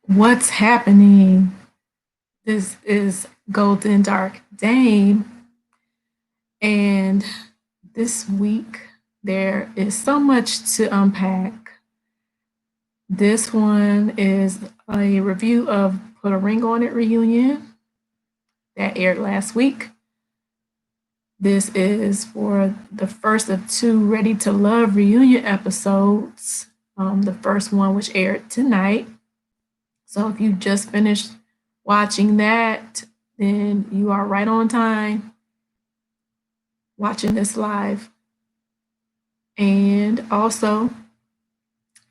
What's happening? This is Golden Dark Dame, and this week there is so much to unpack. This one is a review of Put a Ring on It reunion that aired last week. This is for the first of two Ready to Love reunion episodes. The first one, which aired tonight. So if you just finished watching that, then you are right on time watching this live. And also,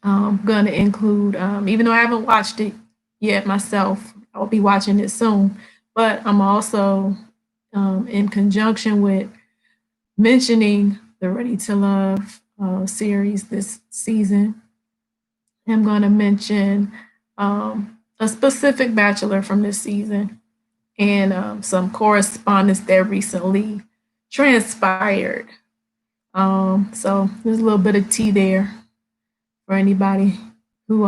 I'm going to include, even though I haven't watched it yet myself, I'll be watching it soon. But I'm also in conjunction with mentioning the Ready to Love series this season. I'm going to mention a specific bachelor from this season and some correspondence that recently transpired. So there's a little bit of tea there for anybody who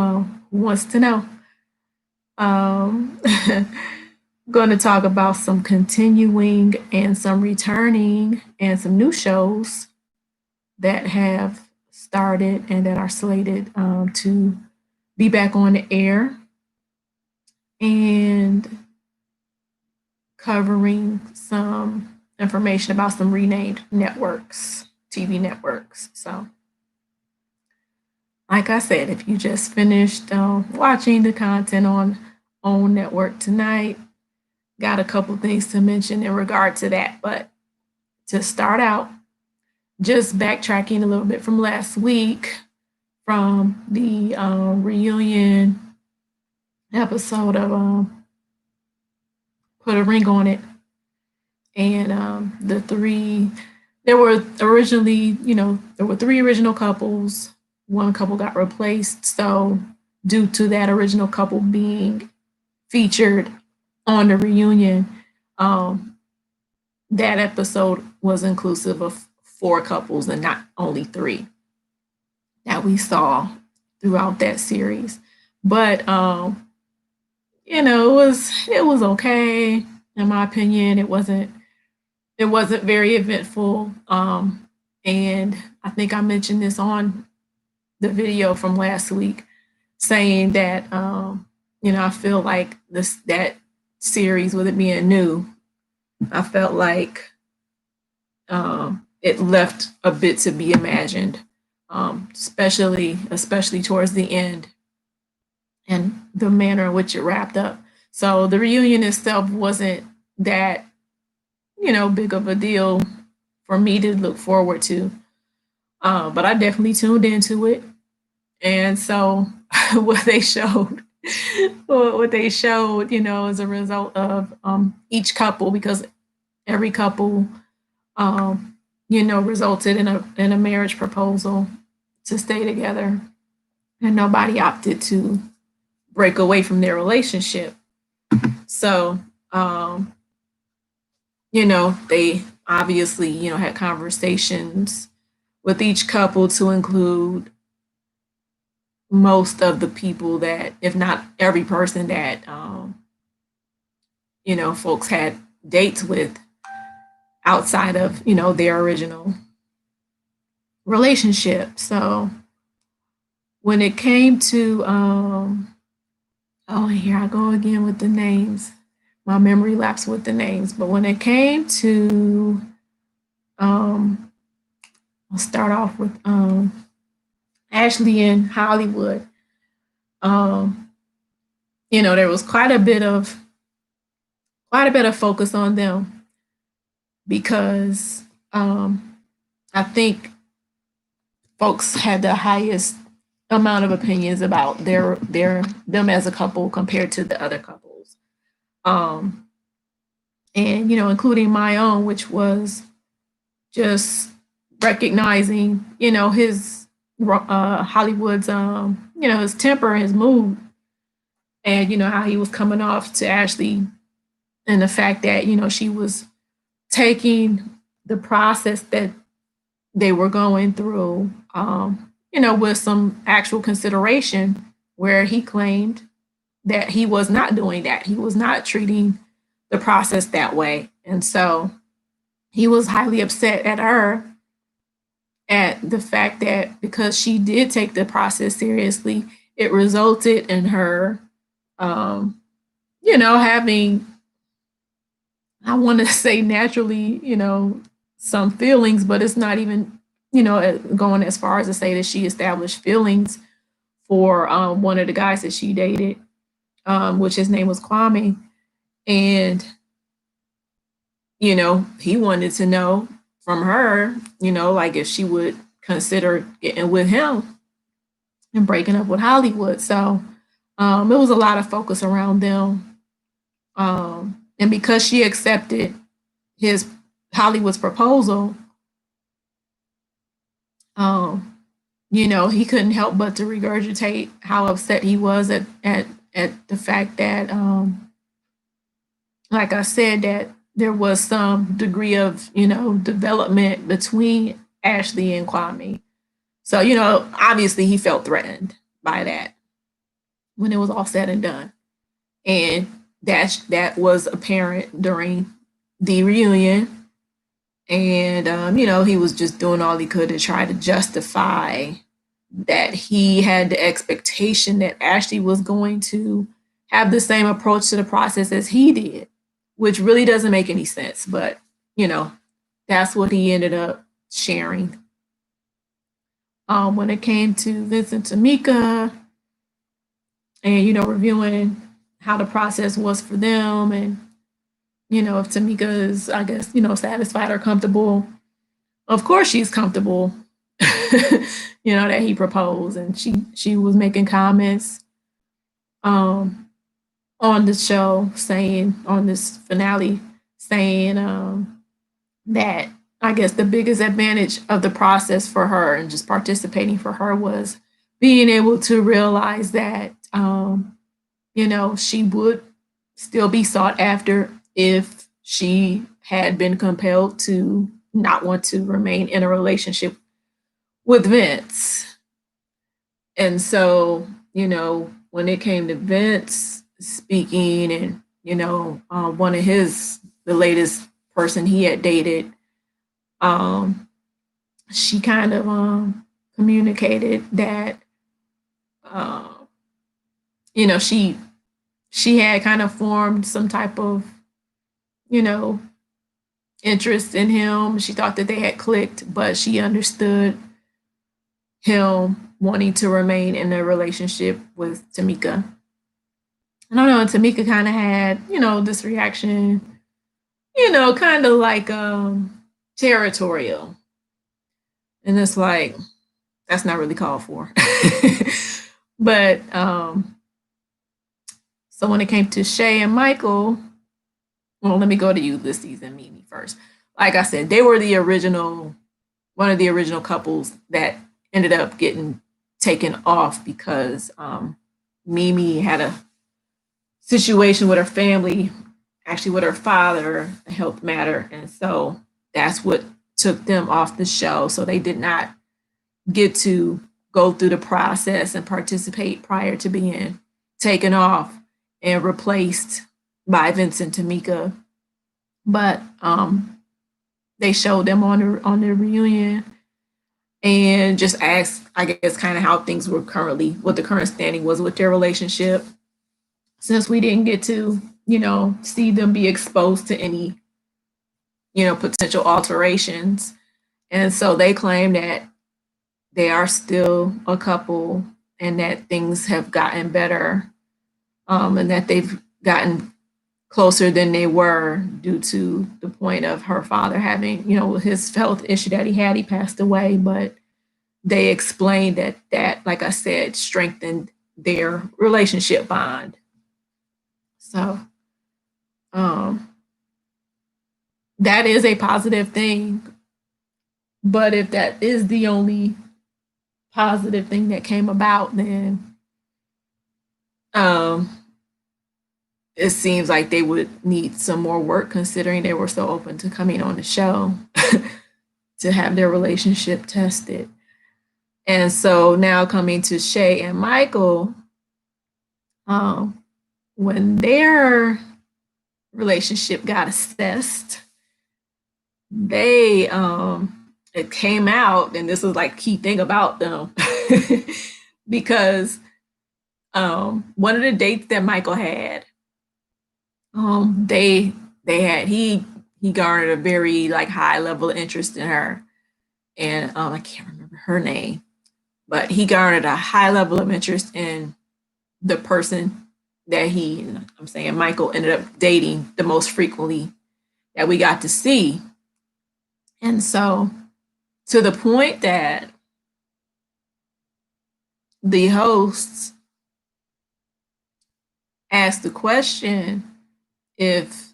wants to know. Going to talk about some continuing and some returning and some new shows that have started and that are slated to be back on the air, and covering some information about some renamed networks, TV networks. So, like I said, if you just finished watching the content on OWN Network tonight, got a couple things to mention in regard to that. But to start out, just backtracking a little bit from last week, from the reunion episode of Put a Ring on It, and the three. There were originally, there were three original couples. One couple got replaced, so due to that original couple being featured on the reunion, that episode was inclusive of four couples and not only three that we saw throughout that series. But it was okay in my opinion. It wasn't very eventful. And I think I mentioned this on the video from last week, saying that I feel like that series, with it being new, I felt like it left a bit to be imagined, especially towards the end and the manner in which it wrapped up. So the reunion itself wasn't that big of a deal for me to look forward to. But I definitely tuned into it. And so what they showed, as a result of each couple, because every couple, resulted in a marriage proposal to stay together, and nobody opted to break away from their relationship. So, they obviously, had conversations with each couple to include most of the people that, if not every person that, folks had dates with outside of, their original relationship. So when it came to, oh, here I go again with the names. My memory lapsed with the names. But when it came to, I'll start off with Ashley and Hollywood. There was quite a bit of focus on them because I think folks had the highest amount of opinions about them as a couple compared to the other couples, and including my own, which was just recognizing his Hollywood's his temper, his mood, and how he was coming off to Ashley, and the fact that she was taking the process that they were going through, with some actual consideration, where he claimed that he was not doing that. He was not treating the process that way. And so he was highly upset at her, at the fact that because she did take the process seriously, it resulted in her, um, having, I want to say naturally, some feelings, but it's not even, going as far as to say that she established feelings for one of the guys that she dated, which his name was Kwame. And, he wanted to know from her, like if she would consider getting with him and breaking up with Hollywood. So it was a lot of focus around them. And because she accepted his Hollywood's proposal, um, he couldn't help but to regurgitate how upset he was at the fact that, like I said, that there was some degree of, development between Ashley and Kwame. So, obviously he felt threatened by that when it was all said and done. And that was apparent during the reunion. And, he was just doing all he could to try to justify that he had the expectation that Ashley was going to have the same approach to the process as he did, which really doesn't make any sense. But, you know, that's what he ended up sharing. When it came to Vincent Tamika and, reviewing how the process was for them, and, if Tamika is, I guess, satisfied or comfortable, of course she's comfortable, that he proposed. And she was making comments um, on the show, saying, on this finale, saying that I guess the biggest advantage of the process for her and just participating for her was being able to realize that, she would still be sought after if she had been compelled to not want to remain in a relationship with Vince. And so, when it came to Vince speaking, and, one of the latest person he had dated, um, she kind of communicated that, uh, she had kind of formed some type of, you know, interest in him. She thought that they had clicked, but she understood him wanting to remain in a relationship with Tamika. I don't know, and Tamika kind of had, this reaction, kind of like territorial. And it's like, that's not really called for. But so when it came to Shay and Michael, well, let me go to you this season, Mimi first. Like I said, they were one of the original couples that ended up getting taken off because Mimi had a situation with her family, actually with her father, a health matter. And so that's what took them off the show. So they did not get to go through the process and participate prior to being taken off and replaced by Vincent Tamika. But they showed them on the reunion and just asked, I guess, kind of how things were currently, what the current standing was with their relationship, since we didn't get to, see them be exposed to any, potential alterations. And so they claim that they are still a couple and that things have gotten better, and that they've gotten closer than they were due to the point of her father having, his health issue that he had. He passed away, but they explained that, like I said, strengthened their relationship bond. So that is a positive thing. But if that is the only positive thing that came about, then it seems like they would need some more work, considering they were so open to coming on the show to have their relationship tested. And so now coming to Shay and Michael, when their relationship got assessed, they it came out, and this was like key thing about them because one of the dates that Michael had, they had he garnered a very like high level of interest in her, and I can't remember her name, but he garnered a high level of interest in the person that I'm saying Michael ended up dating the most frequently that we got to see. And so to the point that the hosts asked the question if,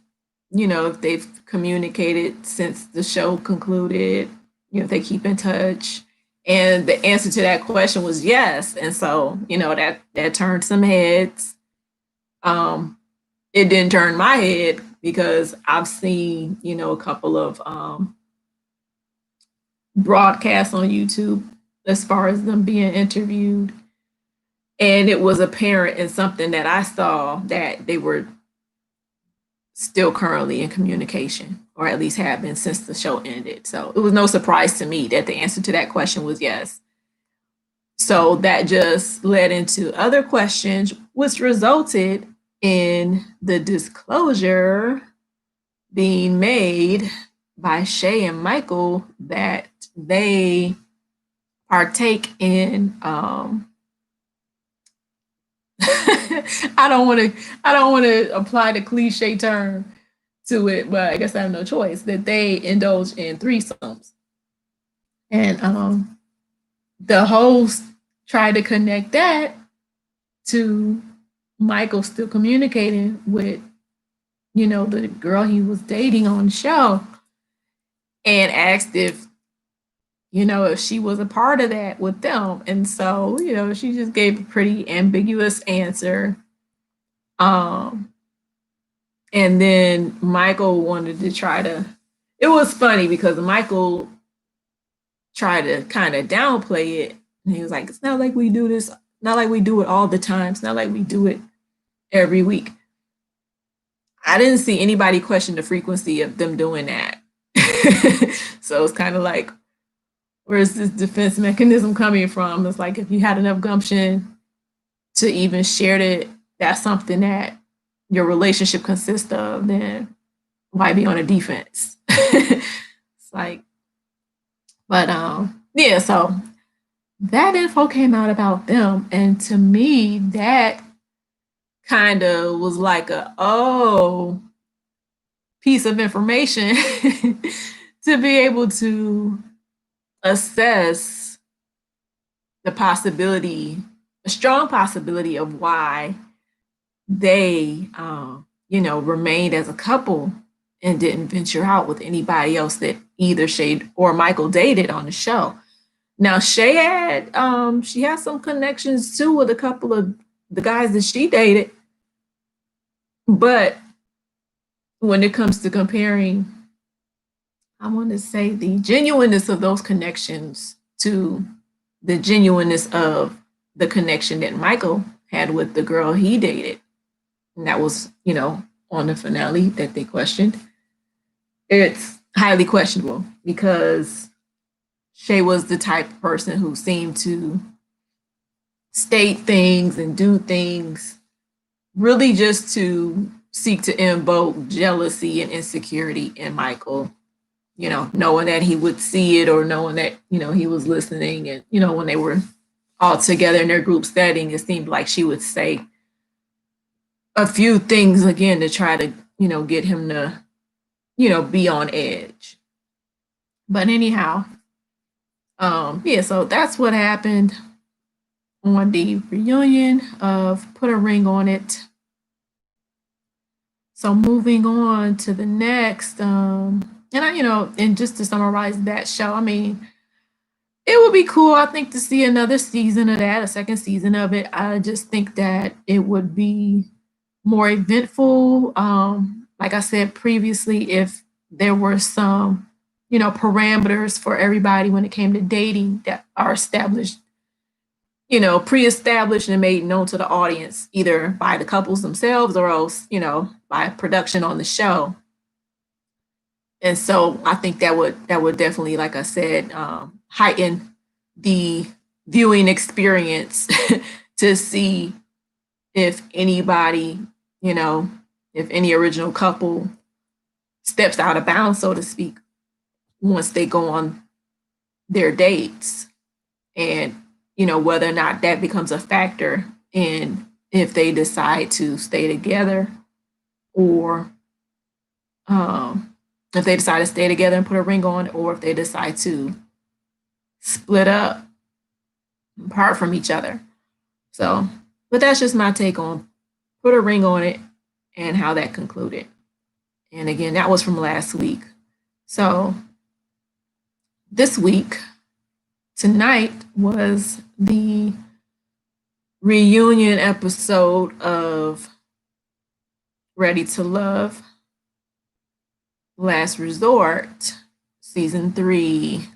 if they've communicated since the show concluded, if they keep in touch. And the answer to that question was yes. And so, that turned some heads. It didn't turn my head because I've seen, a couple of broadcasts on YouTube as far as them being interviewed. And it was apparent in something that I saw that they were still currently in communication, or at least have been since the show ended. So it was no surprise to me that the answer to that question was yes. So that just led into other questions, which resulted in the disclosure being made by Shay and Michael that they partake in I don't want to apply the cliche term to it, but I guess I have no choice, that they indulge in threesomes. And the host tried to connect that to Michael still communicating with, the girl he was dating on the show, and asked if she was a part of that with them. And so, she just gave a pretty ambiguous answer. And then Michael wanted to it was funny because Michael tried to kind of downplay it. And he was like, it's not like we do this, not like we do it all the time. It's not like we do it every week. I didn't see anybody question the frequency of them doing that. So it's kind of like, where's this defense mechanism coming from? It's like, if you had enough gumption to even share that's something that your relationship consists of, then why be on a defense? It's like, but yeah, so that info came out about them, and to me that kind of was like a piece of information to be able to assess the possibility, a strong possibility of why they remained as a couple and didn't venture out with anybody else that either Shay or Michael dated on the show. Now Shay she had some connections too with a couple of the guys that she dated, but when it comes to comparing, I want to say, the genuineness of those connections to the genuineness of the connection that Michael had with the girl he dated, and that was, on the finale that they questioned, it's highly questionable because Shay was the type of person who seemed to state things and do things really just to seek to invoke jealousy and insecurity in Michael, knowing that he would see it, or knowing that, he was listening. And, when they were all together in their group setting, it seemed like she would say a few things again to try to, get him to, be on edge. But anyhow, yeah, so that's what happened on the reunion of Put a Ring on It. So moving on to the next, and just to summarize that show, I mean, it would be cool, I think, to see another season of that, a second season of it. I just think that it would be more eventful. Like I said previously, if there were some, parameters for everybody when it came to dating that are established pre-established and made known to the audience, either by the couples themselves or else, by production on the show. And so I think that would definitely, like I said, heighten the viewing experience to see if anybody, you know, if any original couple steps out of bounds, so to speak, once they go on their dates, and whether or not that becomes a factor in if they decide to stay together, or if they decide to stay together and put a ring on, or if they decide to split up, apart from each other. So, but that's just my take on put a ring on it and how that concluded. And again, that was from last week. So this week, tonight was the reunion episode of Ready to Love, Last Resort, season 3.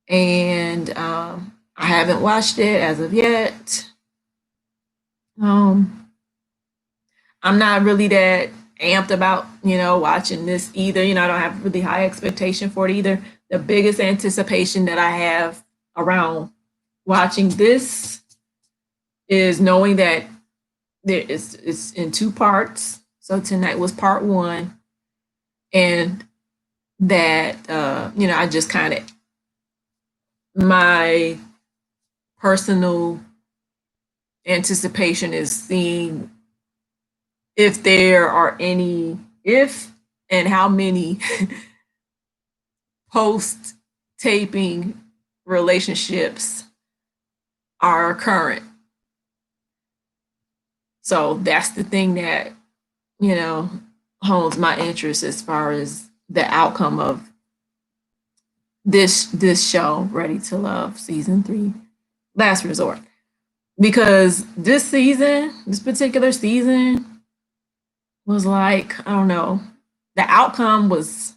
And I haven't watched it as of yet. I'm not really that amped about, watching this either. I don't have really high expectation for it either. The biggest anticipation that I have around watching this is knowing that it's in 2 parts. So tonight was part 1, and that I just kind of, my personal anticipation is seeing if there are any, if and how many post taping relationships are current. So that's the thing that, holds my interest as far as the outcome of this show, Ready to Love, season 3, Last Resort. Because this particular season was like, I don't know, the outcome was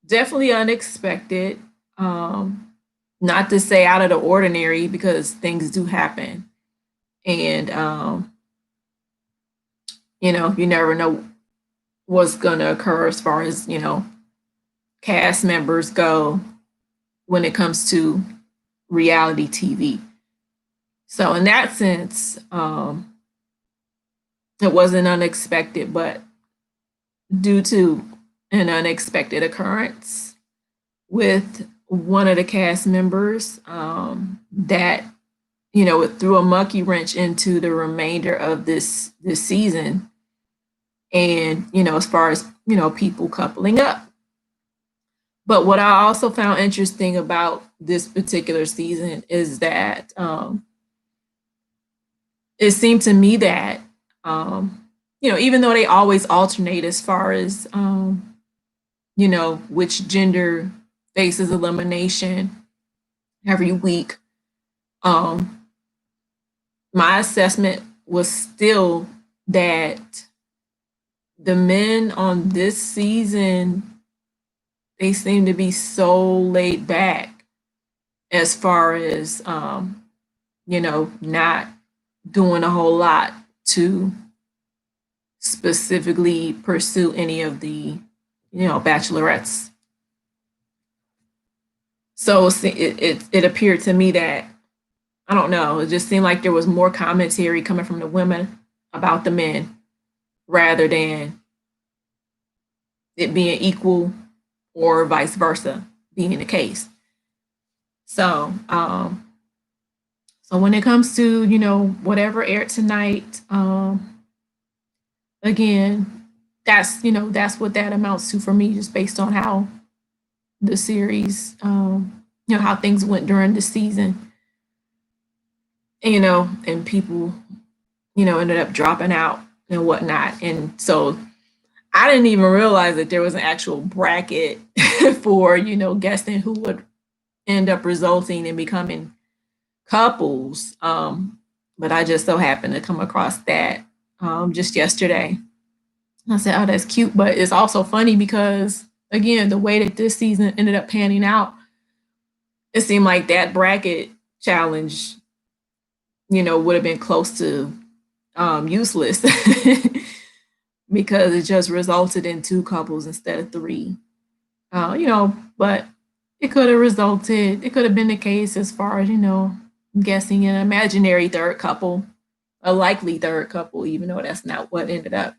definitely unexpected. Not to say out of the ordinary, because things do happen. And, you never know what's going to occur as far as, cast members go when it comes to reality TV. So in that sense, it wasn't unexpected, but due to an unexpected occurrence with one of the cast members, that it threw a monkey wrench into the remainder of this season, and as far as people coupling up. But what I also found interesting about this particular season is that it seemed to me that even though they always alternate as far as which gender faces elimination every week, my assessment was still that the men on this season, they seem to be so laid back as far as not doing a whole lot to specifically pursue any of the bachelorettes. So it appeared to me that, I don't know, it just seemed like there was more commentary coming from the women about the men rather than it being equal, or vice versa being the case. So so when it comes to whatever aired tonight, again, that's what that amounts to for me, just based on how the series, how things went during the season, and people ended up dropping out and whatnot. And so I didn't even realize that there was an actual bracket for guessing who would end up resulting in becoming couples. But I just so happened to come across that just yesterday. I said, oh, that's cute. But it's also funny because, again, the way that this season ended up panning out, it seemed like that bracket challenge, would have been close to useless because it just resulted in two couples instead of three. But it could have been the case as far as, guessing an imaginary third couple, a likely third couple, even though that's not what ended up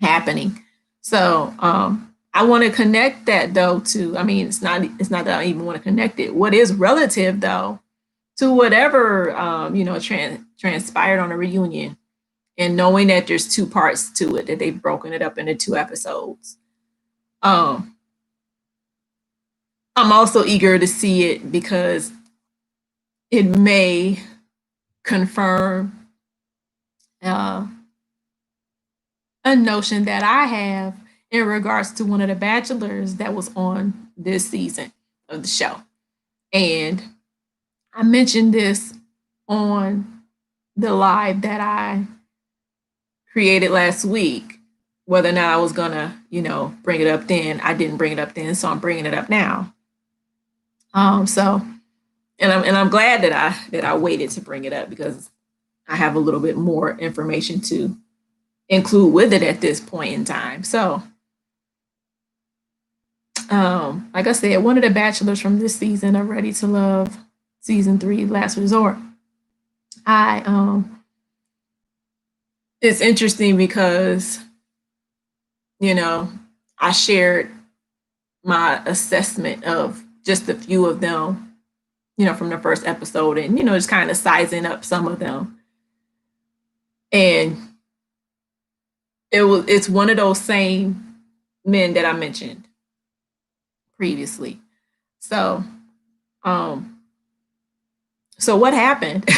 happening. So I want to connect that though to, I mean, it's not that I even want to connect it. What is relative though to whatever transpired on a reunion, and knowing that there's two parts to it, that they've broken it up into two episodes. Um, I'm also eager to see it because it may confirm uh, a notion that I have in regards to one of the bachelors that was on this season of the show. And I mentioned this on the live that I created last week. Whether or not I was gonna, bring it up then, I didn't bring it up then, so I'm bringing it up now. So, and I'm glad that I waited to bring it up because I have a little bit more information to include with it at this point in time. So, like I said, one of the bachelors from this season of Ready to Love, season 3, Last Resort. It's interesting because, I shared my assessment of just a few of them, from the first episode, and just kind of sizing up some of them. And it's one of those same men that I mentioned previously. So, um, so what happened?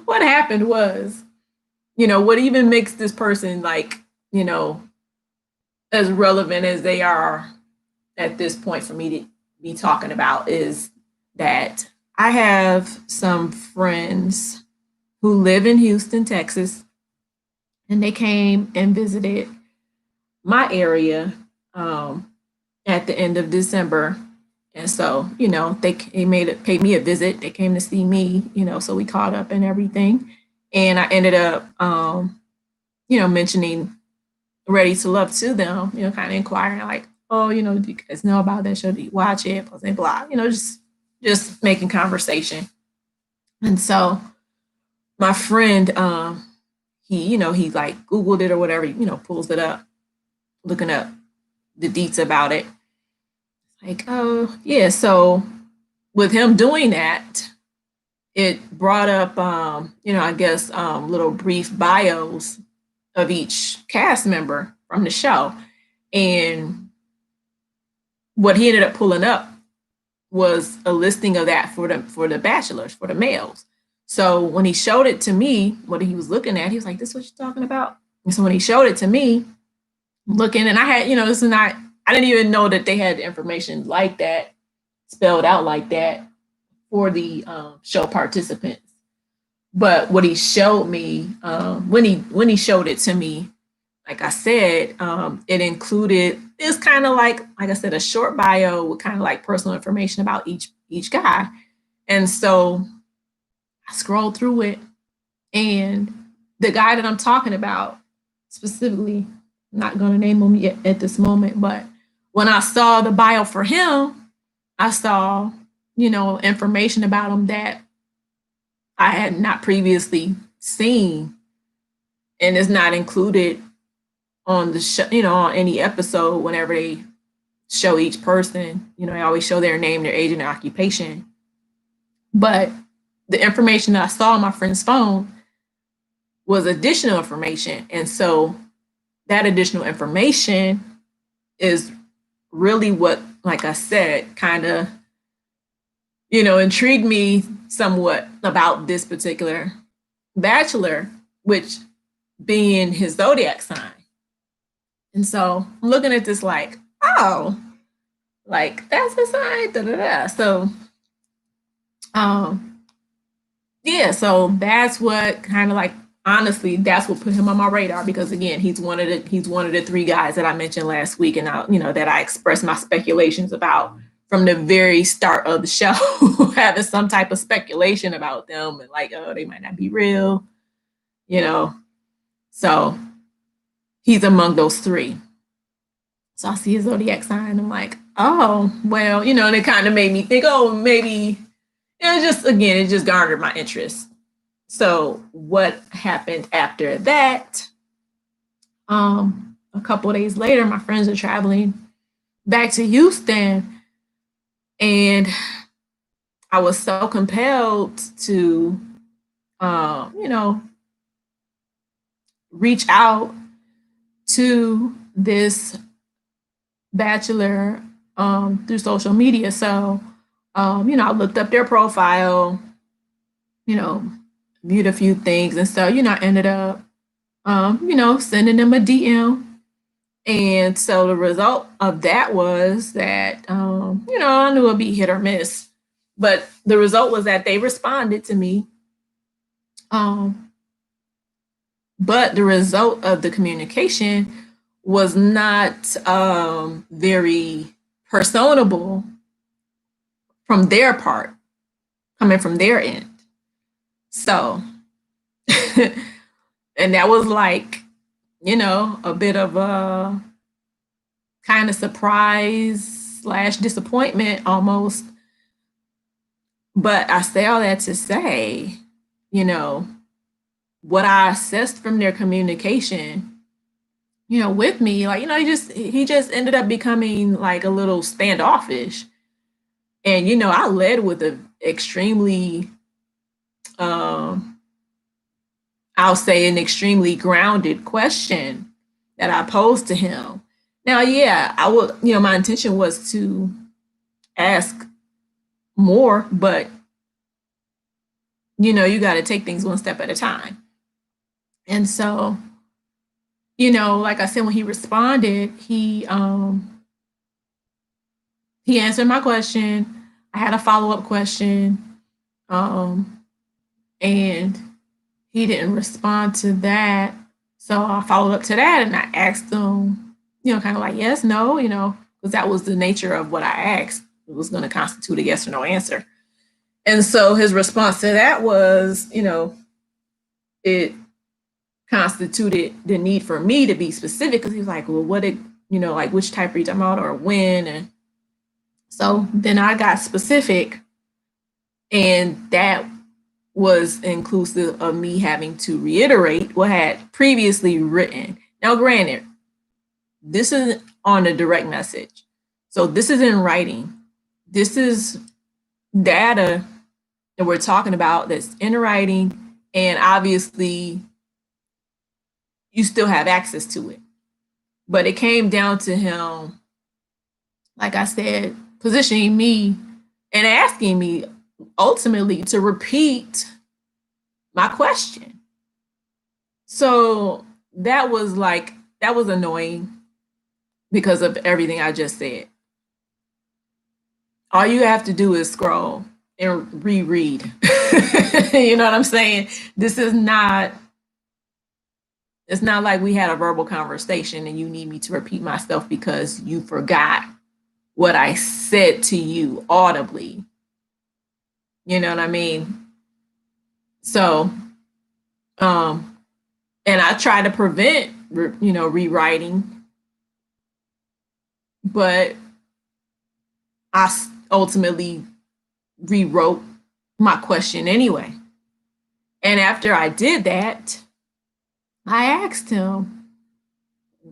What happened was, what even makes this person like, as relevant as they are at this point for me to be talking about is that I have some friends who live in Houston, Texas, and they came and visited my area at the end of December. And so, they paid me a visit. They came to see me, so we caught up and everything. And I ended up, mentioning Ready to Love to them, kind of inquiring like, oh, do you guys know about that show? Do you watch it? Blah, blah, blah. Just making conversation. And so my friend, he like Googled it or whatever, pulls it up, looking up the deets about it. Like, oh, yeah. So with him doing that, it brought up, I guess, little brief bios of each cast member from the show. And what he ended up pulling up was a listing of that for the bachelors, for the males. So when he showed it to me, what he was looking at, he was like, "This is what you're talking about?" And so when he showed it to me, looking, and I had, this is not, I didn't even know that they had information like that spelled out like that for the show participants. But what he showed me, when he showed it to me, like I said, it included this kind of like I said, a short bio with kind of like personal information about each guy. And so I scrolled through it, and the guy that I'm talking about specifically, I'm not going to name him yet at this moment, but when I saw the bio for him, I saw, information about him that I had not previously seen, and is not included on the show, on any episode. Whenever they show each person, they always show their name, their age, and their occupation. But the information that I saw on my friend's phone was additional information. And so that additional information is really what, like I said, kind of, intrigued me somewhat about this particular bachelor, which being his zodiac sign. And so I'm looking at this like, oh, like that's a sign, da da da. So, yeah, so that's what kind of like, honestly, that's what put him on my radar, because again, he's one of the three guys that I mentioned last week, and that I expressed my speculations about from the very start of the show, having some type of speculation about them and like, oh, they might not be real, you know. So he's among those three. So I see his zodiac sign. I'm like, oh, well, and it kind of made me think, oh, maybe it just garnered my interest. So what happened after that? A couple of days later, my friends are traveling back to Houston, and I was so compelled to, reach out to this bachelor through social media. So, I looked up their profile, you know, viewed a few things, and so, I ended up, sending them a DM. And so the result of that was that, I knew it'd be hit or miss, but the result was that they responded to me. But the result of the communication was not very personable from their part, coming from their end. So, and that was like, a bit of a kind of surprise / disappointment almost. But I say all that to say, what I assessed from their communication, with me, like, he just ended up becoming like a little standoffish. And, I led with a extremely, I'll say an extremely grounded question that I posed to him. Now, yeah, I would, my intention was to ask more, but, you got to take things one step at a time. And so, like I said, when he responded, he answered my question. I had a follow-up question. And he didn't respond to that. So I followed up to that and I asked him, kind of like yes, no, because that was the nature of what I asked. It was going to constitute a yes or no answer. And so his response to that was, it constituted the need for me to be specific because he was like, well, what like which type are you talking about or when? And so then I got specific, and that was inclusive of me having to reiterate what I had previously written. Now, granted, this is on a direct message. So this is in writing. This is data that we're talking about that's in writing, and obviously you still have access to it. But it came down to him, like I said, positioning me and asking me ultimately to repeat my question. So that was annoying because of everything I just said. All you have to do is scroll and reread. You know what I'm saying? It's not like we had a verbal conversation and you need me to repeat myself because you forgot what I said to you audibly. You know what I mean? So, and I try to prevent, rewriting, but I ultimately rewrote my question anyway. And after I did that, I asked him,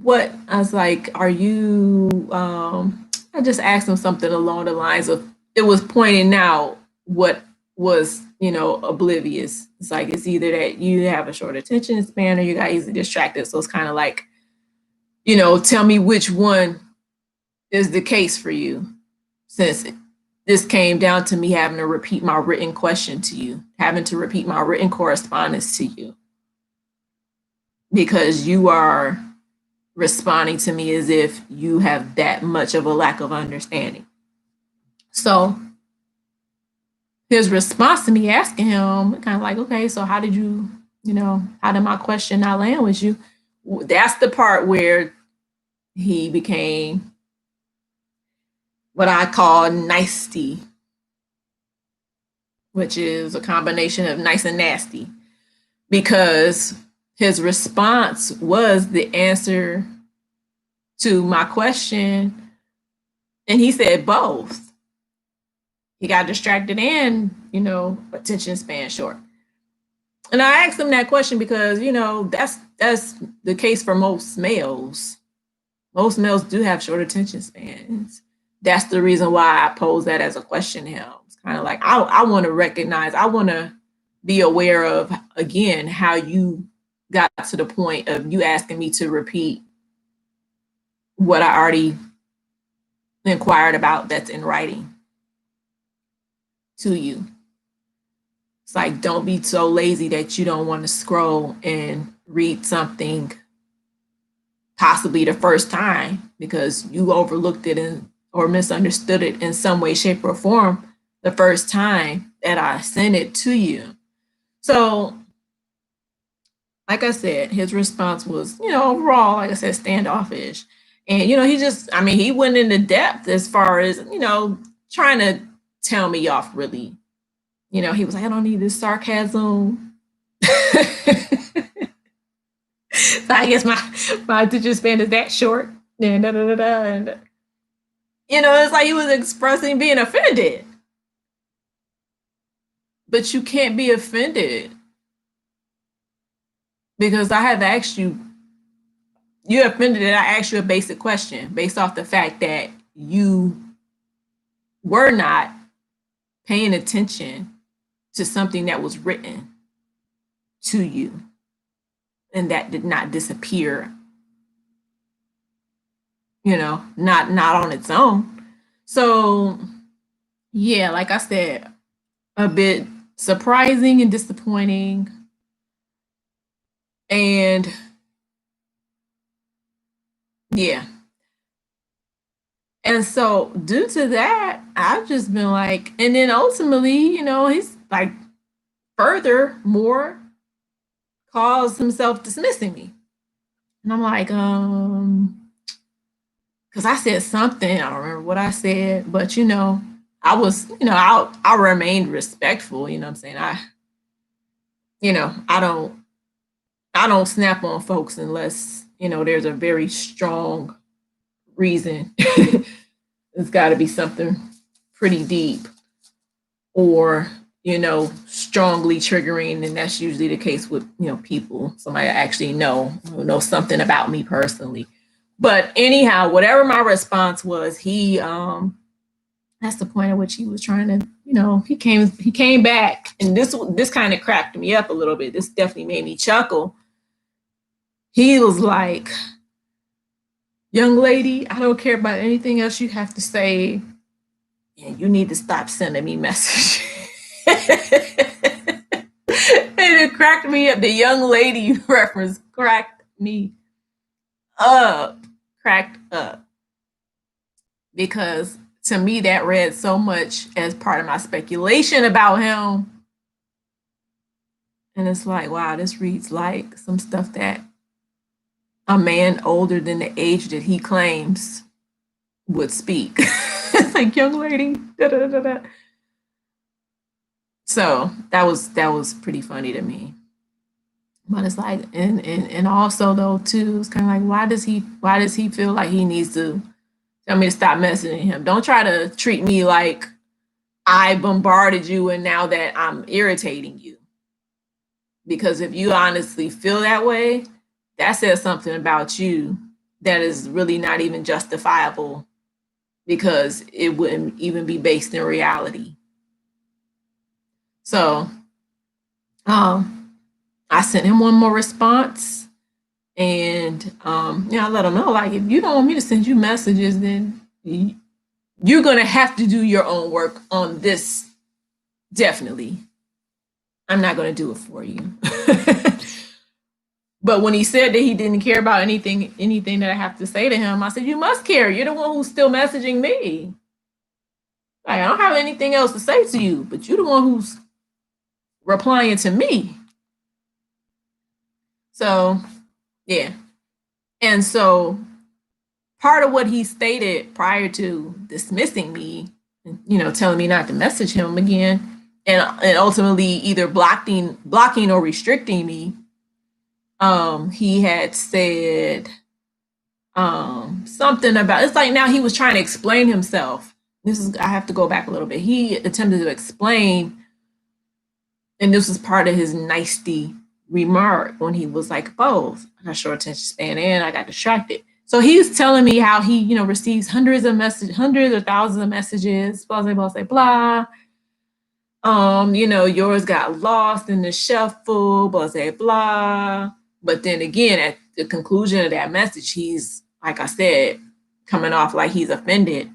I was like, are you, I just asked him something along the lines of, it was pointing out what was, oblivious. It's like, it's either that you have a short attention span or you got easily distracted. So it's kind of like, tell me which one is the case for you, since this came down to me having to repeat my written question to you, having to repeat my written correspondence to you, because you are responding to me as if you have that much of a lack of understanding. So his response to me asking him, kind of like, okay, so how did you, how did my question not land with you? That's the part where he became what I call nicety, which is a combination of nice and nasty, because his response was the answer to my question, and he said both. He got distracted and, attention span short. And I asked him that question because, that's the case for most males. Most males do have short attention spans. That's the reason why I pose that as a question to him. It's kind of like I want to recognize, I want to be aware of, again, how you got to the point of you asking me to repeat what I already inquired about that's in writing to you. It's like, don't be so lazy that you don't want to scroll and read something possibly the first time because you overlooked it or misunderstood it in some way, shape, or form the first time that I sent it to you. So, like I said, his response was, overall, like I said, standoffish. And, he went into depth as far as, trying to tell me off really. He was like, I don't need this sarcasm. So I guess my attention span is that short. And da, da, da, da, and it's like he was expressing being offended. But you can't be offended because I have asked you. You're offended that I asked you a basic question based off the fact that you were not paying attention to something that was written to you and that did not disappear, not on its own. So, yeah, like I said, a bit surprising and disappointing. And yeah. And so, due to that, I've just been like, and then ultimately, he's like, furthermore, calls himself dismissing me. And I'm like, because I said something, I don't remember what I said, but I was, I remained respectful, you know what I'm saying? I don't snap on folks unless, there's a very strong reason. It's got to be something pretty deep or, strongly triggering. And that's usually the case with, people, somebody I actually know, who knows something about me personally. But anyhow, whatever my response was, that's the point at which he was trying to, he came back, and this kind of cracked me up a little bit. This definitely made me chuckle. He was like, young lady, I don't care about anything else you have to say. And you need to stop sending me messages. And it cracked me up. The young lady reference cracked me up. Cracked up. Because to me, that read so much as part of my speculation about him. And it's like, wow, this reads like some stuff that a man older than the age that he claims would speak. It's like, young lady, da, da, da, da. So that was pretty funny to me. But it's like, and also though too, it's kind of like, why does he feel like he needs to tell me to stop messaging him? Don't try to treat me like I bombarded you and now that I'm irritating you. Because if you honestly feel that way, that says something about you that is really not even justifiable because it wouldn't even be based in reality. So I sent him one more response and I let him know, like, if you don't want me to send you messages, then you're gonna have to do your own work on this. Definitely. I'm not gonna do it for you. But when he said that he didn't care about anything that I have to say to him, I said, you must care. You're the one who's still messaging me. Like, I don't have anything else to say to you, but you're the one who's replying to me. So, yeah. And so part of what he stated prior to dismissing me, telling me not to message him again, and ultimately either blocking or restricting me. He had said something about, it's like now he was trying to explain himself. I have to go back a little bit. He attempted to explain, and this was part of his nicety remark when he was like, both. I got short attention span and I got distracted. So he's telling me how he, receives hundreds or thousands of messages, blah, blah, blah, blah, blah. Yours got lost in the shuffle, blah, blah, blah. But then again, at the conclusion of that message, he's, like I said, coming off like he's offended.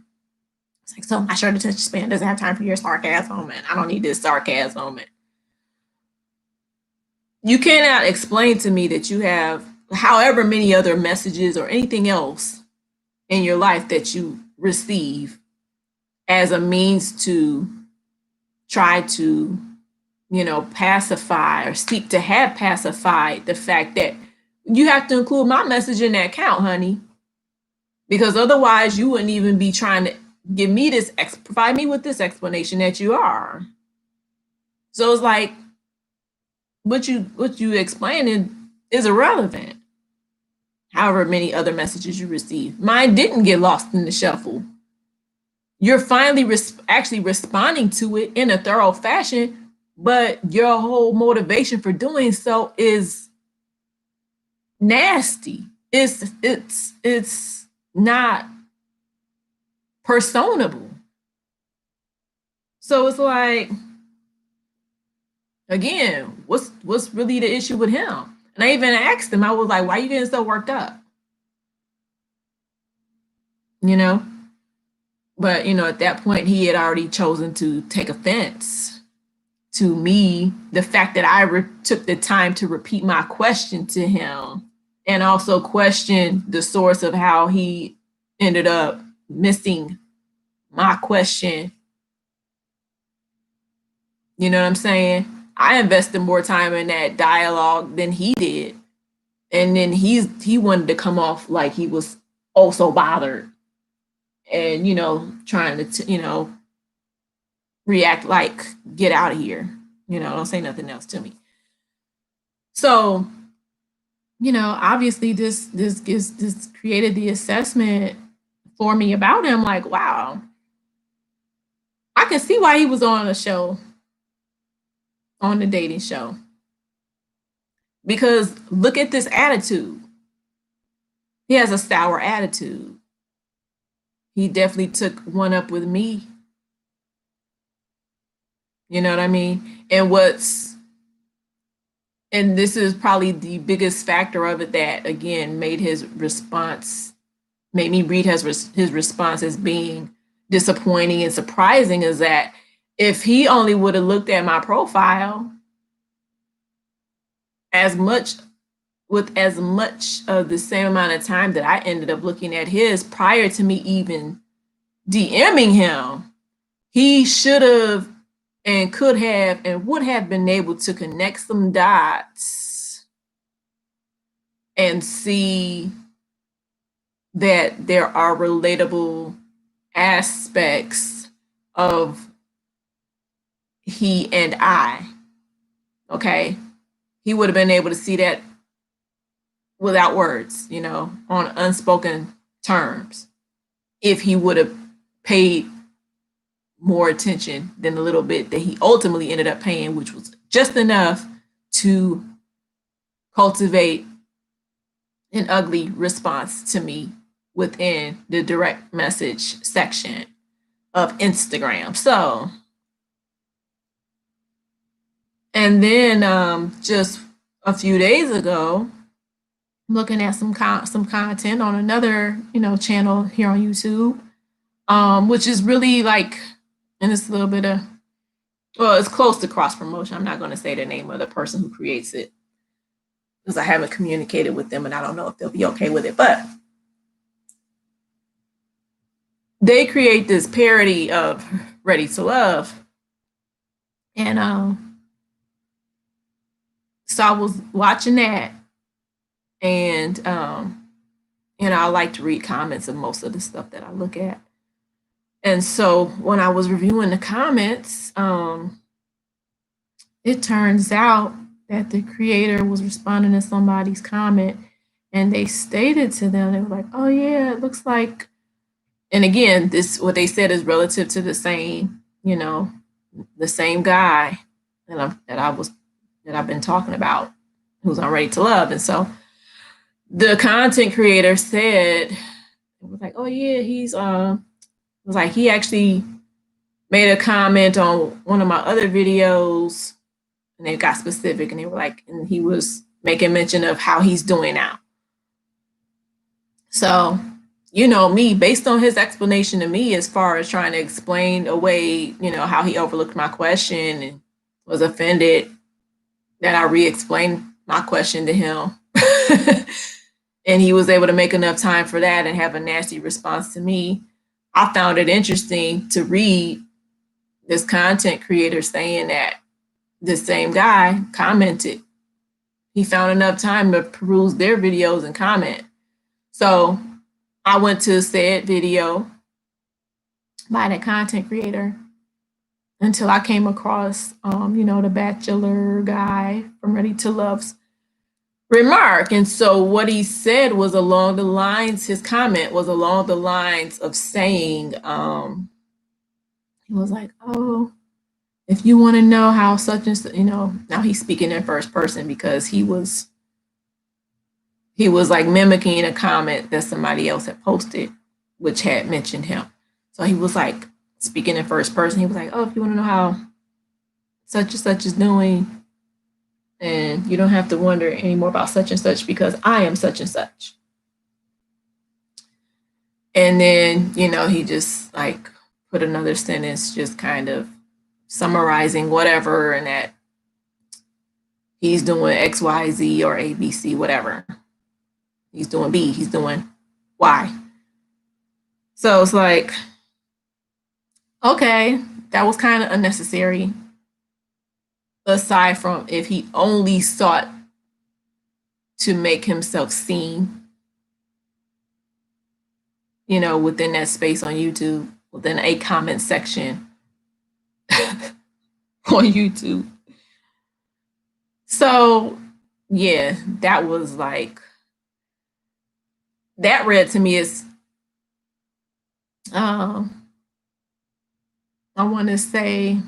It's like, so my short attention span doesn't have time for your sarcasm, and I don't need this sarcasm. And you cannot explain to me that you have however many other messages or anything else in your life that you receive as a means to try to, pacify or seek to have pacified the fact that you have to include my message in that count, honey. Because otherwise you wouldn't even be trying to give me provide me with this explanation that you are. So it's like, what you explaining is irrelevant. However many other messages you receive. Mine didn't get lost in the shuffle. You're finally actually responding to it in a thorough fashion, but your whole motivation for doing so is nasty. It's not personable. So it's like, again, what's really the issue with him? And I even asked him, I was like, why are you getting so worked up? But, at that point, he had already chosen to take offense to me, the fact that I took the time to repeat my question to him and also question the source of how he ended up missing my question. You know what I'm saying? I invested more time in that dialogue than he did. And then he wanted to come off like he was also bothered and, trying to, react like, get out of here. Don't say nothing else to me. So, obviously this created the assessment for me about him. Like, wow, I can see why he was on a show, on the dating show. Because look at this attitude. He has a sour attitude. He definitely took one up with me. You know what I mean? And this is probably the biggest factor of it that, again, made me read his response as being disappointing and surprising, is that if he only would have looked at my profile with as much of the same amount of time that I ended up looking at his prior to me even DMing him, he should have and could have and would have been able to connect some dots and see that there are relatable aspects of he and I. Okay? He would have been able to see that without words, on unspoken terms, if he would have paid more attention than the little bit that he ultimately ended up paying, which was just enough to cultivate an ugly response to me within the direct message section of Instagram. So, and then just a few days ago, looking at some content on another, channel here on YouTube, which is really like, and it's a little bit of, well, it's close to cross promotion. I'm not going to say the name of the person who creates it because I haven't communicated with them and I don't know if they'll be okay with it. But they create this parody of Ready to Love. And so I was watching that, and I like to read comments of most of the stuff that I look at. And so when I was reviewing the comments, it turns out that the creator was responding to somebody's comment, and they stated to them, they were like, "Oh yeah, it looks like," and again, this what they said is relative to the same, the same guy that I've been talking about, who's on Ready to Love. And so the content creator said, it was like, "Oh yeah, it was like he actually made a comment on one of my other videos," and they got specific, and they were like, and he was making mention of how he's doing now. So, me, based on his explanation to me, as far as trying to explain away, how he overlooked my question and was offended that I re-explained my question to him. And he was able to make enough time for that and have a nasty response to me. I found it interesting to read this content creator saying that this same guy commented. He found enough time to peruse their videos and comment. So I went to said video by the content creator until I came across, the Bachelor guy from Ready to Love's remark. And so what he said was along the lines, his comment was along the lines of saying, he was like, "Oh, if you want to know how such and such," now he's speaking in first person because he was like mimicking a comment that somebody else had posted, which had mentioned him. So he was like speaking in first person. He was like, "Oh, if you want to know how such and such is doing, and you don't have to wonder anymore about such and such because I am such and such." And then, he just like put another sentence, just kind of summarizing whatever, and that he's doing X, Y, Z, or A, B, C, whatever. He's doing B, he's doing Y. So it's like, okay, that was kind of unnecessary. Aside from if he only sought to make himself seen, within that space on YouTube, within a comment section on YouTube. So, yeah, that was like, that read to me as, I want to say,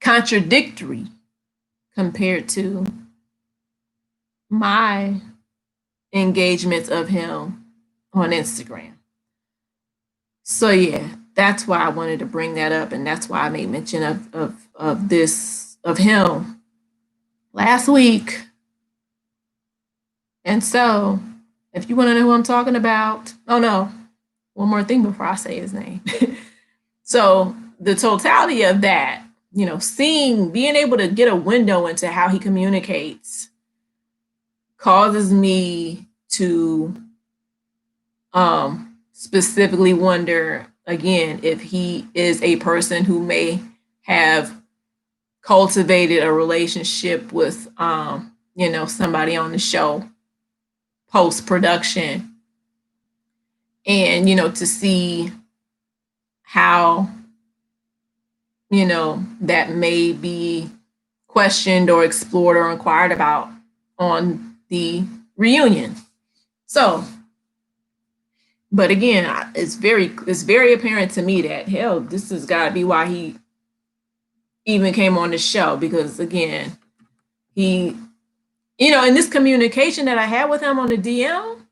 contradictory compared to my engagements of him on Instagram. So yeah, that's why I wanted to bring that up, and that's why I made mention of him last week. And so, if you want to know who I'm talking about, oh no, one more thing before I say his name. So the totality of that, being able to get a window into how he communicates causes me to specifically wonder again if he is a person who may have cultivated a relationship with somebody on the show post production, and to see how that may be questioned or explored or inquired about on the reunion. So, but again, it's very apparent to me that hell, this has got to be why he even came on the show, because again, he, in this communication that I had with him on the DM,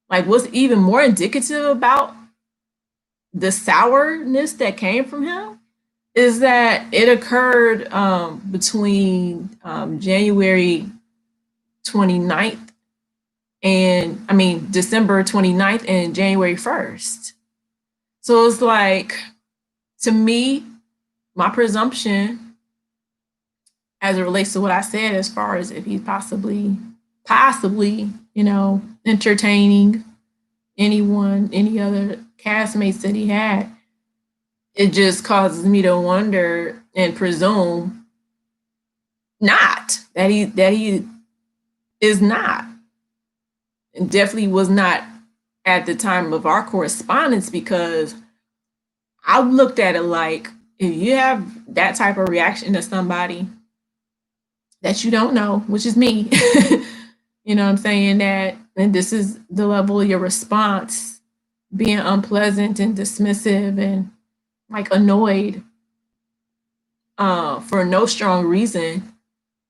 like what's even more indicative about the sourness that came from him is that it occurred between January 29th December 29th and January 1st. So it's like, to me, my presumption as it relates to what I said, as far as if he's possibly, entertaining any other castmates that he had, it just causes me to wonder and presume not that he is not. and definitely was not at the time of our correspondence, because I looked at it like, if you have that type of reaction to somebody that you don't know, which is me, you know what I'm saying, that, and this is the level of your response, being unpleasant and dismissive and like annoyed for no strong reason,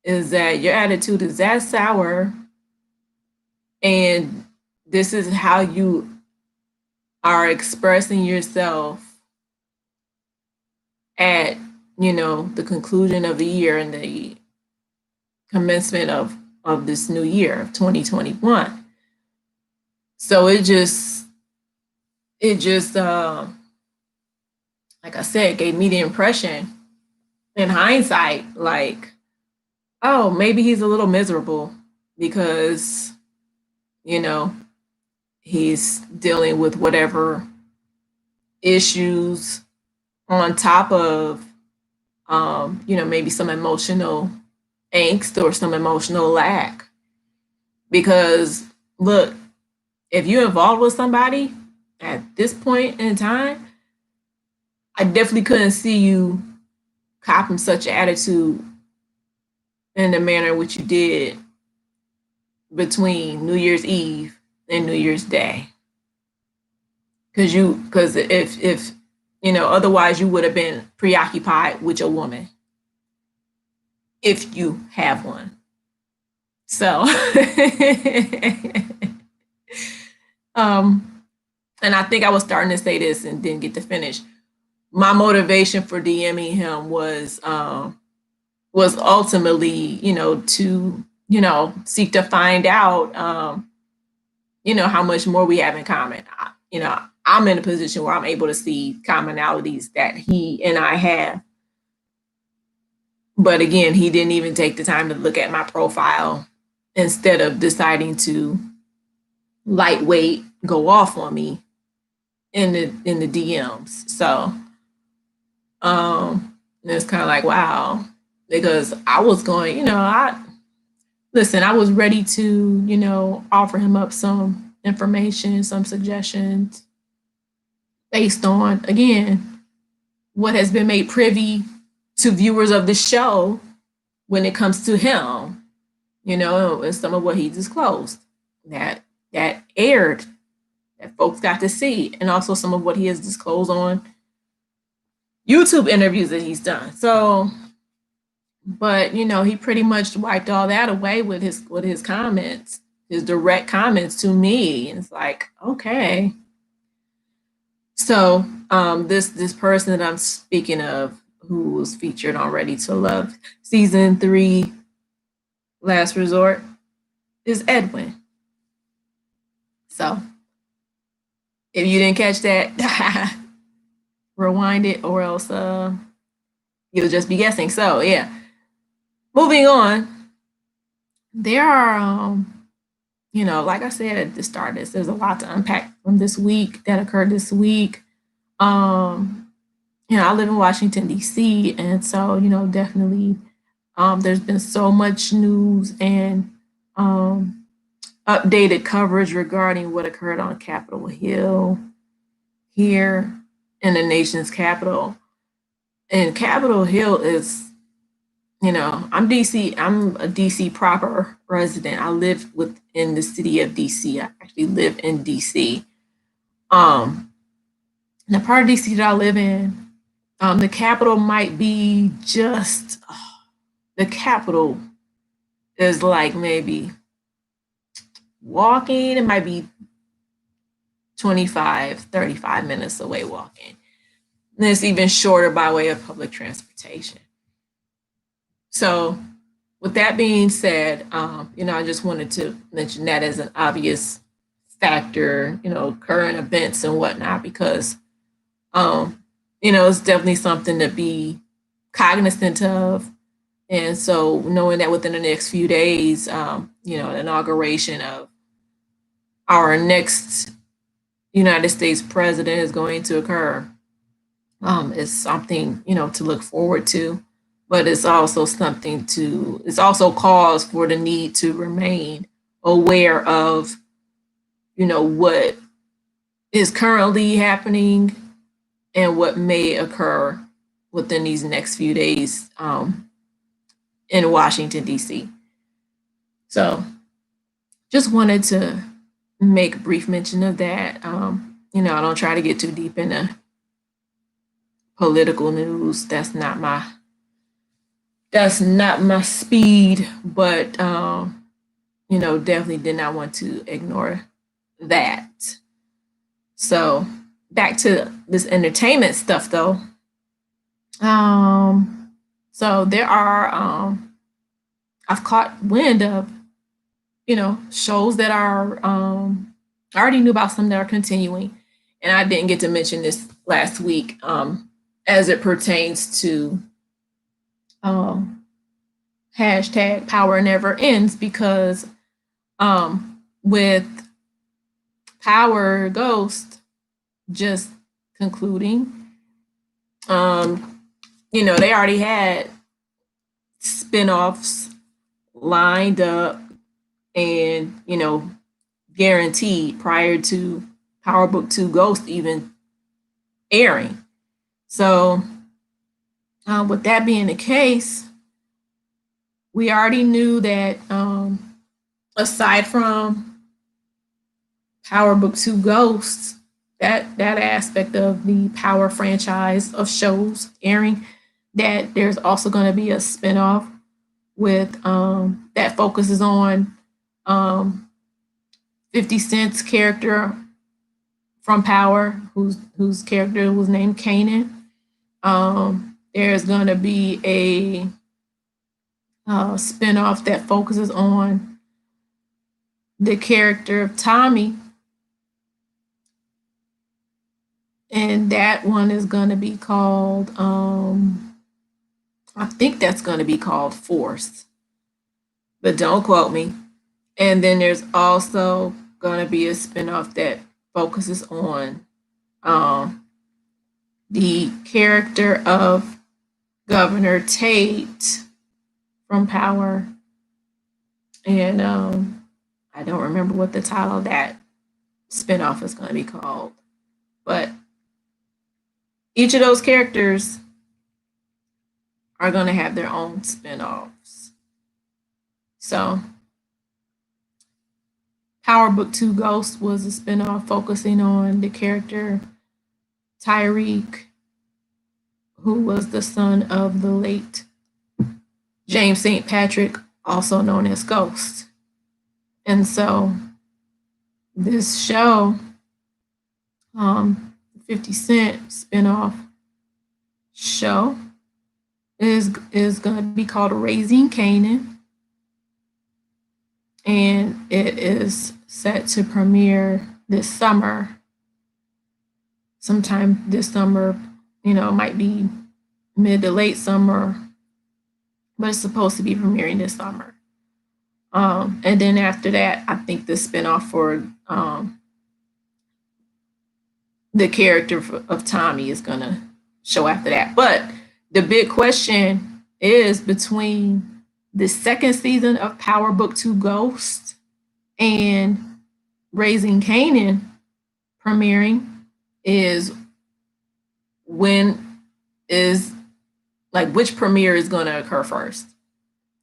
is that your attitude is that sour, and this is how you are expressing yourself at, the conclusion of the year and the commencement of this new year of 2021. So it just like I said, gave me the impression in hindsight, like, oh, maybe he's a little miserable because, you know, he's dealing with whatever issues on top of, maybe some emotional angst or some emotional lack. Because look, if you're involved with somebody at this point in time, I definitely couldn't see you copping such attitude in the manner in which you did between New Year's Eve and New Year's Day. Because if otherwise you would have been preoccupied with your woman, if you have one. So and I think I was starting to say this and didn't get to finish. My motivation for DMing him was ultimately, to, seek to find out, how much more we have in common. I'm in a position where I'm able to see commonalities that he and I have. But again, he didn't even take the time to look at my profile, instead of deciding to lightweight go off on me in the DMs. So it's kind of like, wow, because I was going, I was ready to, offer him up some information, some suggestions based on, again, what has been made privy to viewers of the show when it comes to him, and some of what he disclosed that aired, that folks got to see, and also some of what he has disclosed on YouTube interviews that he's done. So, but he pretty much wiped all that away with his comments, his direct comments to me. And it's like, okay. So this person that I'm speaking of, who was featured on Ready to Love season 3, Last Resort, is Edwin. So if you didn't catch that, rewind it, or else you'll just be guessing. So yeah, moving on. There are, like I said at the start of this, there's a lot to unpack from this week that occurred this week. I live in Washington, D.C., and so, definitely there's been so much news and updated coverage regarding what occurred on Capitol Hill here in the nation's capital. And Capitol Hill is, I'm a DC proper resident. I live within the city of DC. I actually live in DC. The part of DC that I live in, the capital might be just, the capital is like maybe walking, it might be 25, 35 minutes away walking. And it's even shorter by way of public transportation. So with that being said, I just wanted to mention that as an obvious factor, current events and whatnot, because, it's definitely something to be cognizant of. And so knowing that within the next few days, the inauguration of our next United States president is going to occur, is something, to look forward to. But it's also it's also cause for the need to remain aware of what is currently happening and what may occur within these next few days in Washington, D.C. So just wanted to make a brief mention of that. I don't try to get too deep into political news. That's not my speed, but definitely did not want to ignore that. So back to this entertainment stuff though. So there are I've caught wind of, shows that are I already knew about some that are continuing, and I didn't get to mention this last week as it pertains to hashtag power never ends, because with Power Ghost just concluding, they already had spin-offs lined up and, guaranteed prior to Power Book 2 Ghost even airing. So, with that being the case, we already knew that aside from Power Book 2 Ghosts, that aspect of the Power franchise of shows airing, that there's also going to be a spinoff with that focuses on 50 Cent's character from Power, whose character was named Kanan. There's going to be a spinoff that focuses on the character of Tommy, and that one is going to be called I think that's going to be called Force, but don't quote me. And then there's also going to be a spinoff that focuses on the character of Governor Tate from Power, and I don't remember what the title of that spinoff is going to be called, but each of those characters are going to have their own spinoffs. So, Power Book 2 Ghost was a spinoff focusing on the character Tyreek, who was the son of the late James St. Patrick, also known as Ghost. And so, this show, 50 Cent spinoff show, is going to be called Raising Kanan, and it is set to premiere this summer, sometime this summer. Might be mid to late summer, but it's supposed to be premiering this summer. And then after that, I think the spinoff for the character of Tommy is going to show after that. But the big question is, between the second season of Power Book 2 Ghost and Raising Kanan premiering, is which premiere is going to occur first?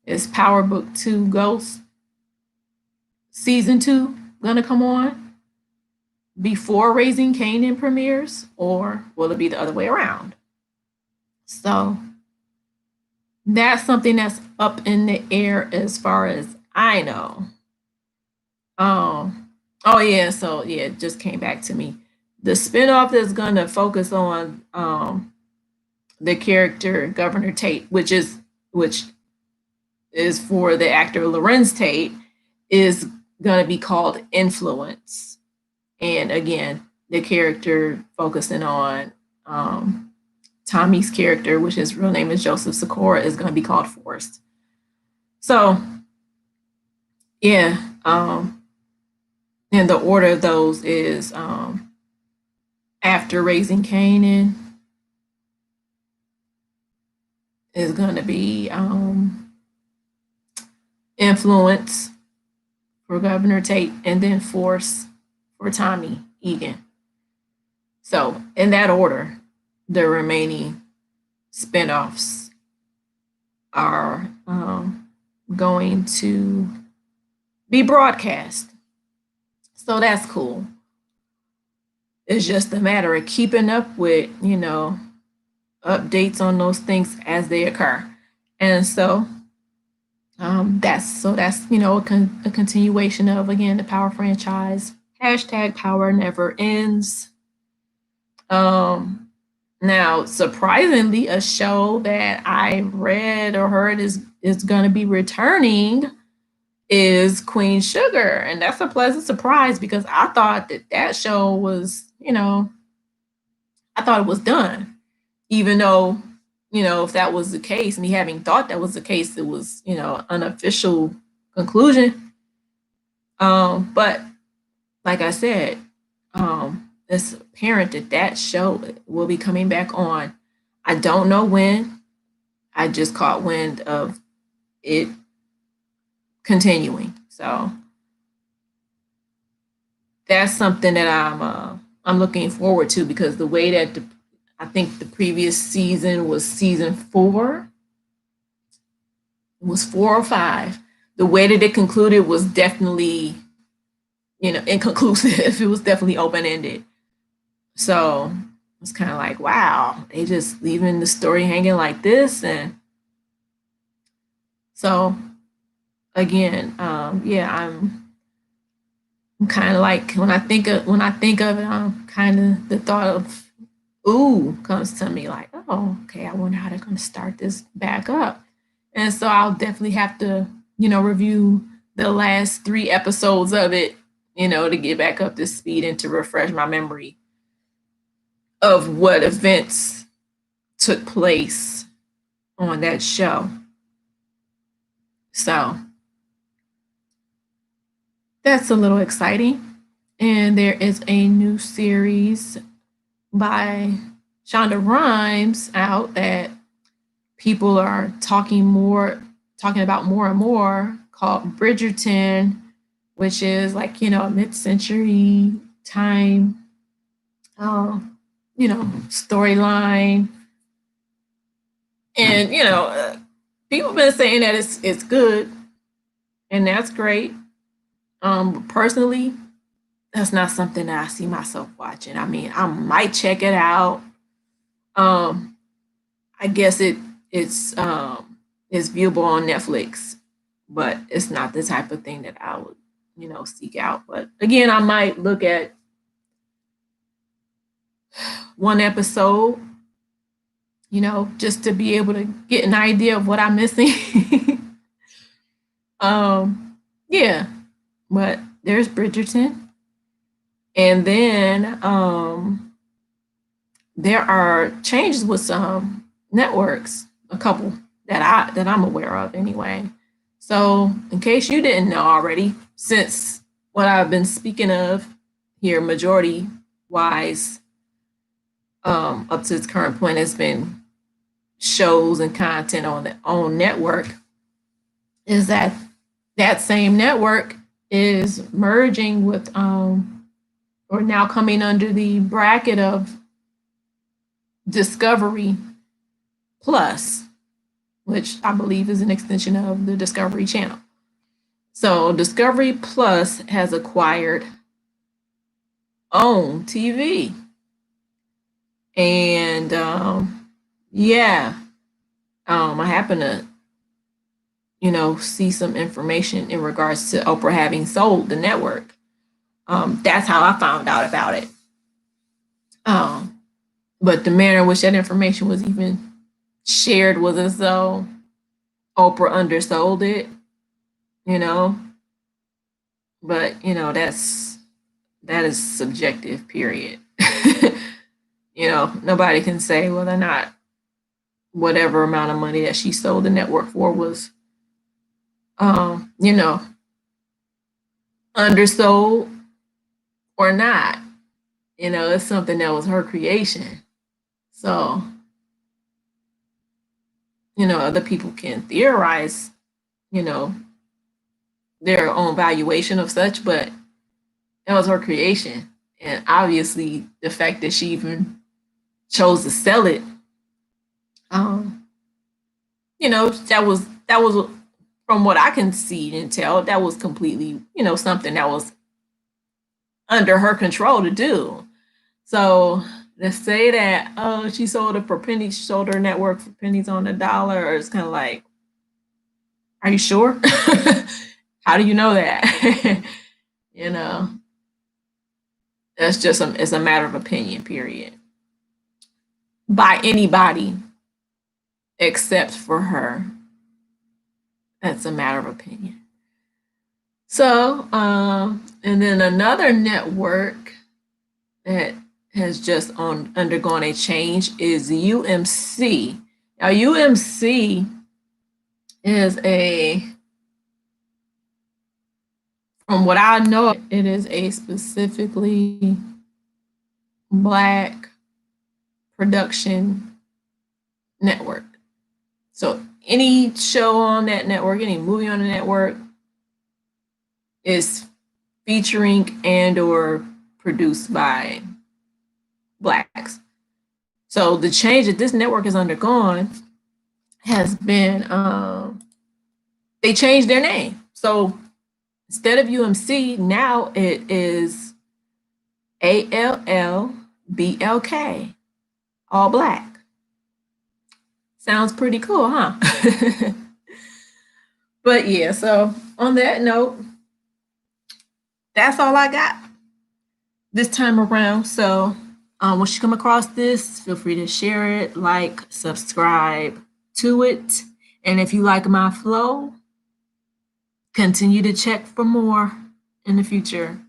Is Power Book 2 Ghost season 2 going to come on before Raising Kanan premieres, or will it be the other way around? So that's something that's up in the air as far as I know. Oh yeah, so yeah, it just came back to me. The spinoff is going to focus on the character Governor Tate, which is for the actor Lorenz Tate, is going to be called Influence. And again, the character focusing on Tommy's character, which his real name is Joseph Sikora, is going to be called Forrest. So, yeah, and the order of those is after Raising Kanan is going to be Influence for Governor Tate, and then Force or Tommy Egan. So, in that order, the remaining spinoffs are going to be broadcast. So that's cool. It's just a matter of keeping up with, updates on those things as they occur. And so that's a continuation of, again, the Power franchise. Hashtag Power never ends. Now, surprisingly, a show that I read or heard is going to be returning is Queen Sugar, and that's a pleasant surprise because I thought that show was, I thought it was done, even though, if that was the case, me having thought that was the case, it was, unofficial conclusion. But like I said, it's apparent that show will be coming back on. I don't know when. I just caught wind of it continuing. So that's something that I'm looking forward to because the way that I think the previous season was season 4, it was 4 or 5. The way that it concluded was definitely, inconclusive. It was definitely open ended. So it's kind of like, wow, they just leaving the story hanging like this. And so again, yeah, I'm kind of like when I think of it, I'm kind of the thought of ooh comes to me like, oh, okay, I wonder how they're going to start this back up. And so I'll definitely have to, review the last 3 episodes of it, to get back up to speed and to refresh my memory of what events took place on that show. So that's a little exciting. And there is a new series by Shonda Rhimes out that people are talking about more and more, called Bridgerton, which is like, a mid-century time, storyline. And, people have been saying that it's good, and that's great. But personally, that's not something that I see myself watching. I mean, I might check it out. I guess it's viewable on Netflix, but it's not the type of thing that I would, seek out. But again, I might look at one episode, just to be able to get an idea of what I'm missing. Yeah, but there's Bridgerton, and then there are changes with some networks, a couple that I'm aware of anyway. So, in case you didn't know already, since what I've been speaking of here, majority wise, up to its current point, has been shows and content on the own network, is that same network is merging with or now coming under the bracket of Discovery Plus, which I believe is an extension of the Discovery Channel. So Discovery Plus has acquired OWN TV. And yeah, I happen to, see some information in regards to Oprah having sold the network. That's how I found out about it. But the manner in which that information was even shared was as though Oprah undersold it, you know. But that is subjective, period. Nobody can say whether or not whatever amount of money that she sold the network for was undersold or not. It's something that was her creation. So, other people can theorize, their own valuation of such, but It was her creation. And obviously the fact that she even chose to sell it, um, that was from what I can see and tell, that was completely, something that was under her control to do. So to say that, oh, she sold it for pennies, she sold her network for pennies on the dollar, or it's kind of like, are you sure? How do you know that? you know, that's just it's a matter of opinion, period. By anybody except for her. That's a matter of opinion. So, and then another network that has just undergone a change is UMC. Now, UMC is from what I know, it is a specifically Black production network. So any show on that network, any movie on the network is featuring and or produced by Blacks. So the change that this network has undergone has been they changed their name. So instead of UMC, now it is ALLBLK, all Black. Sounds pretty cool, huh? But yeah, so on that note, that's all I got this time around. So once you come across this, feel free to share it, like, subscribe to it. And if you like my flow, continue to check for more in the future.